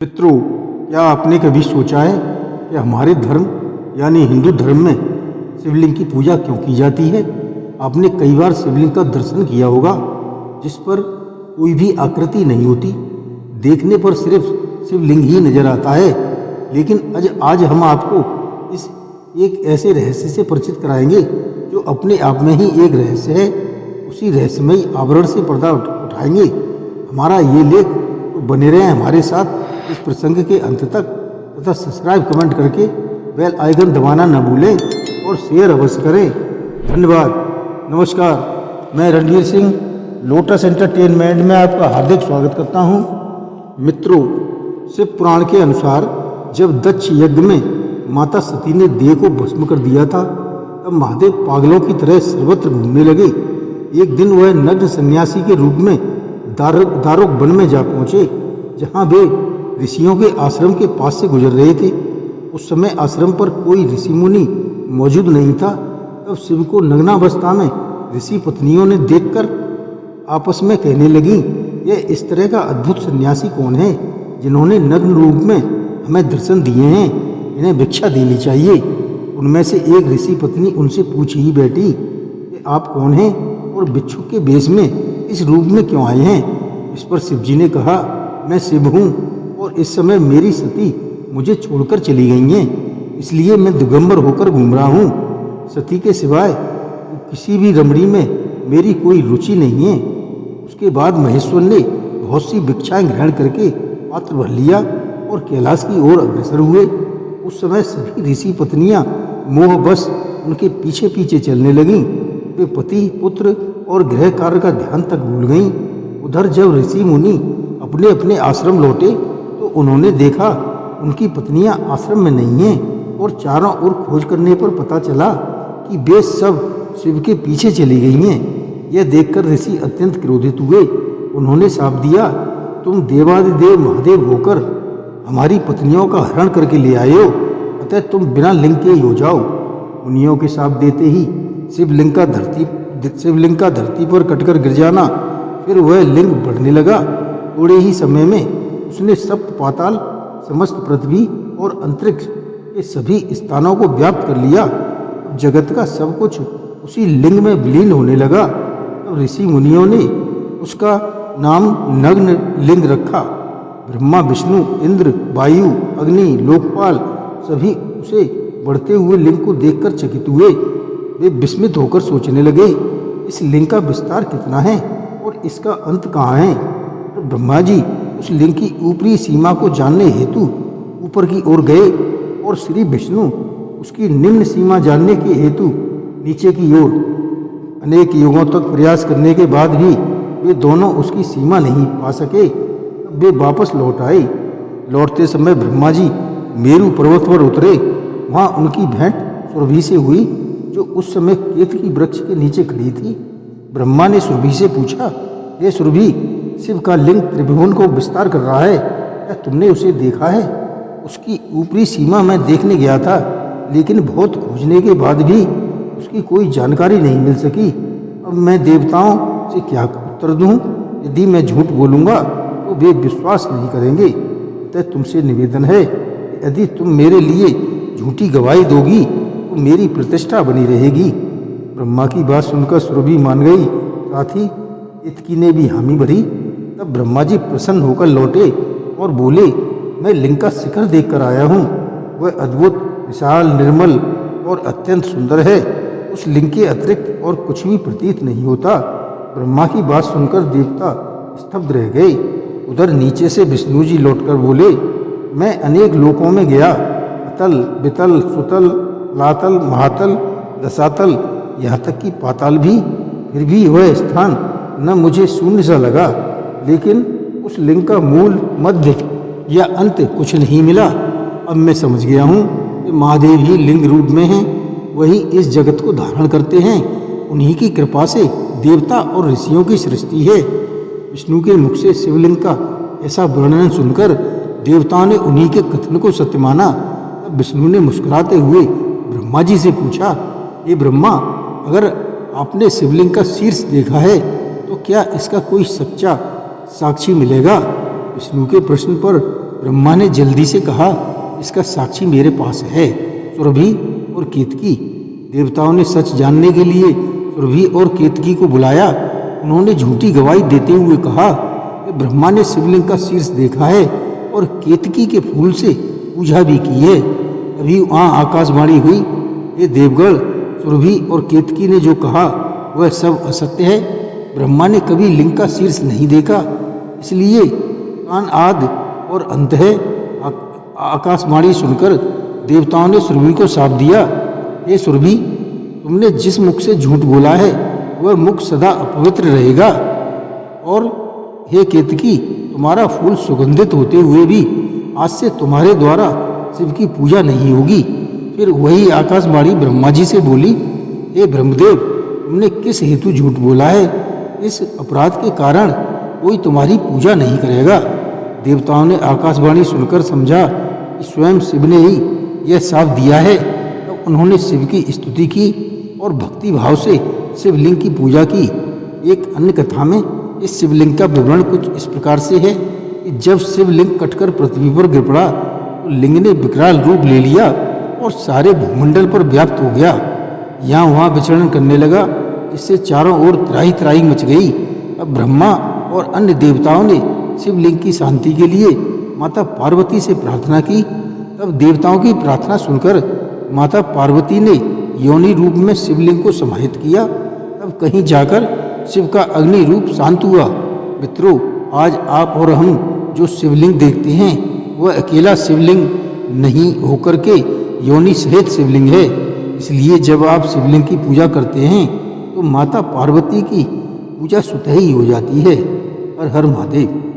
मित्रों, क्या आपने कभी सोचा है कि हमारे धर्म यानी हिंदू धर्म में शिवलिंग की पूजा क्यों की जाती है? आपने कई बार शिवलिंग का दर्शन किया होगा जिस पर कोई भी आकृति नहीं होती, देखने पर सिर्फ शिवलिंग ही नजर आता है। लेकिन आज हम आपको इस एक ऐसे रहस्य से परिचित कराएंगे जो अपने आप में ही एक रहस्य है। उसी रहस्यमयी आवरण से पर्दा उठाएंगे हमारा ये लेख। तो बने रहें हमारे साथ इस प्रसंग के अंत तक तथा सब्सक्राइब कमेंट करके बेल आइकन दबाना न भूलें और शेयर अवश्य करें। धन्यवाद। नमस्कार, मैं रणवीर सिंह लोटस एंटरटेनमेंट में आपका हार्दिक स्वागत करता हूं। मित्रों, शिव पुराण के अनुसार जब दक्ष यज्ञ में माता सती ने देह को भस्म कर दिया था, तब महादेव पागलों की तरह सर्वत्र घूमने लगे। एक दिन वह नग्न सन्यासी के रूप में दारुक वन में जा पहुंचे, जहां वे ऋषियों के आश्रम के पास से गुजर रहे थे। उस समय आश्रम पर कोई ऋषि मुनि मौजूद नहीं था। तब शिव को नग्नावस्था में ऋषि पत्नियों ने देखकर आपस में कहने लगी, यह इस तरह का अद्भुत सन्यासी कौन है जिन्होंने नग्न रूप में हमें दर्शन दिए हैं? इन्हें भिक्षा देनी चाहिए। उनमें से एक ऋषि पत्नी उनसे पूछ ही बैठी कि आप कौन हैं और भिक्षुक के वेश में इस रूप में क्यों आए हैं? इस पर शिव जी ने कहा, मैं शिव हूँ और इस समय मेरी सती मुझे छोड़कर चली गई हैं, इसलिए मैं दिगंबर होकर घूम रहा हूँ। सती के सिवाय किसी भी रमणी में मेरी कोई रुचि नहीं है। उसके बाद महेश्वर ने बहुत सी भिक्षाएं ग्रहण करके पात्र भर लिया और कैलाश की ओर अग्रसर हुए। उस समय सभी ऋषि पत्नियां मोहवश उनके पीछे पीछे चलने लगीं। वे पति पुत्र और गृह कार्य का ध्यान तक भूल गईं। उधर जब ऋषि मुनि अपने अपने आश्रम लौटे तो उन्होंने देखा उनकी पत्नियां आश्रम में नहीं हैं और चारों ओर खोज करने पर पता चला कि वे सब शिव के पीछे चली गई हैं। यह देखकर ऋषि अत्यंत क्रोधित हुए। उन्होंने शाप दिया, तुम देवादिदेव महादेव होकर हमारी पत्नियों का हरण करके ले आए हो, अतः तुम बिना लिंग के ही हो जाओ। मुनियों के शाप देते ही शिवलिंग का धरती पर कटकर गिर जाना, फिर वह लिंग बढ़ने लगा। थोड़े ही समय में उसने सप्त पाताल, समस्त पृथ्वी और अंतरिक्ष के सभी स्थानों को व्याप्त कर लिया। अब जगत का सब कुछ उसी लिंग में विलीन होने लगा। तब ऋषि मुनियों ने उसका नाम नग्न लिंग रखा। ब्रह्मा, विष्णु, इंद्र, वायु, अग्नि, लोकपाल सभी उसे बढ़ते हुए लिंग को देखकर चकित हुए। वे विस्मित होकर सोचने लगे, इस लिंग का विस्तार कितना है और इसका अंत कहाँ है? तो ब्रह्मा जी उस लिंग की ऊपरी सीमा को जानने हेतु ऊपर की ओर गए और श्री विष्णु उसकी निम्न सीमा जानने के हेतु नीचे की ओर। अनेक युगों तक प्रयास करने के बाद भी वे दोनों उसकी सीमा नहीं पा सके। तब वे वापस लौट आए। लौटते समय ब्रह्मा जी मेरू पर्वत पर उतरे। वहाँ उनकी भेंट सुरभि से हुई, जो उस समय केतकी वृक्ष के नीचे खड़ी थी। ब्रह्मा ने सुरभि से पूछा, हे सुरभि, शिव का लिंग त्रिभुवन को विस्तार कर रहा है, क्या तुमने उसे देखा है? उसकी ऊपरी सीमा मैं देखने गया था, लेकिन बहुत खोजने के बाद भी उसकी कोई जानकारी नहीं मिल सकी। अब मैं देवताओं से क्या उत्तर दूं? यदि मैं झूठ बोलूँगा तो वे विश्वास नहीं करेंगे। अतः तुमसे निवेदन है, यदि तुम मेरे लिए झूठी गवाही दोगी तो मेरी प्रतिष्ठा बनी रहेगी। ब्रह्मा की बात सुनकर सुरभि मान गई, साथ ही केतकी ने भी हामी भरी। तब ब्रह्मा जी प्रसन्न होकर लौटे और बोले, मैं लिंग का शिखर देखकर आया हूँ। वह अद्भुत, विशाल, निर्मल और अत्यंत सुंदर है। उस लिंग के अतिरिक्त और कुछ भी प्रतीत नहीं होता। ब्रह्मा की बात सुनकर देवता स्तब्ध रह गए। उधर नीचे से विष्णु जी लौटकर बोले, मैं अनेक लोकों में गया, अतल, वितल, सुतल, लातल, महातल, दशातल, यहाँ तक कि पाताल भी, फिर भी वह स्थान न मुझे शून्य सा लगा। लेकिन उस लिंग का मूल, मध्य या अंत कुछ नहीं मिला। अब मैं समझ गया हूँ कि महादेव ही लिंग रूप में हैं, वही इस जगत को धारण करते हैं। उन्हीं की कृपा से देवता और ऋषियों की सृष्टि है। विष्णु के मुख से शिवलिंग का ऐसा वर्णन सुनकर देवताओं ने उन्हीं के कथन को सत्य माना। तब विष्णु ने मुस्कुराते हुए ब्रह्मा जी से पूछा, ये ब्रह्मा, अगर आपने शिवलिंग का शीर्ष देखा है तो क्या इसका कोई सच्चा साक्षी मिलेगा? विष्णु के प्रश्न पर ब्रह्मा ने जल्दी से कहा, इसका साक्षी मेरे पास है, सुरभि और केतकी। देवताओं ने सच जानने के लिए सुरभि और केतकी को बुलाया। उन्होंने झूठी गवाही देते हुए कहा कि ब्रह्मा ने शिवलिंग का शीर्ष देखा है और केतकी के फूल से पूजा भी की है। अभी वहाँ आकाशवाणी हुई, हे देवगण, सुरभि और केतकी ने जो कहा वह सब असत्य है। ब्रह्मा ने कभी लिंग का शीर्ष नहीं देखा, इसलिए कान आदि और अंत है। आकाशवाणी सुनकर देवताओं ने सुरभि को शाप दिया, हे सुरभि, तुमने जिस मुख से झूठ बोला है वह मुख सदा अपवित्र रहेगा। और हे केतकी, तुम्हारा फूल सुगंधित होते हुए भी आज से तुम्हारे द्वारा शिव की पूजा नहीं होगी। फिर वही आकाशवाणी ब्रह्मा जी से बोली, हे ब्रह्मदेव, तुमने किस हेतु झूठ बोला है? इस अपराध के कारण कोई तुम्हारी पूजा नहीं करेगा। देवताओं ने आकाशवाणी सुनकर समझा कि स्वयं शिव ने ही यह शाप दिया है। तब उन्होंने शिव की स्तुति की और भक्ति भाव से शिवलिंग की पूजा की। एक अन्य कथा में इस शिवलिंग का विवरण कुछ इस प्रकार से है कि जब शिवलिंग कटकर पृथ्वी पर गिर पड़ा तो लिंग ने विकराल रूप ले लिया और सारे भूमंडल पर व्याप्त हो गया। यहाँ वहाँ विचरण करने लगा, इससे चारों ओर त्राही त्राही मच गई। अब ब्रह्मा और अन्य देवताओं ने शिवलिंग की शांति के लिए माता पार्वती से प्रार्थना की। तब देवताओं की प्रार्थना सुनकर माता पार्वती ने योनि रूप में शिवलिंग को समाहित किया। तब कहीं जाकर शिव का अग्नि रूप शांत हुआ। मित्रों, आज आप और हम जो शिवलिंग देखते हैं वह अकेला शिवलिंग नहीं होकर के योनि सहित शिवलिंग है। इसलिए जब आप शिवलिंग की पूजा करते हैं तो माता पार्वती की पूजा स्वतः ही हो जाती है। हर हर महादेव।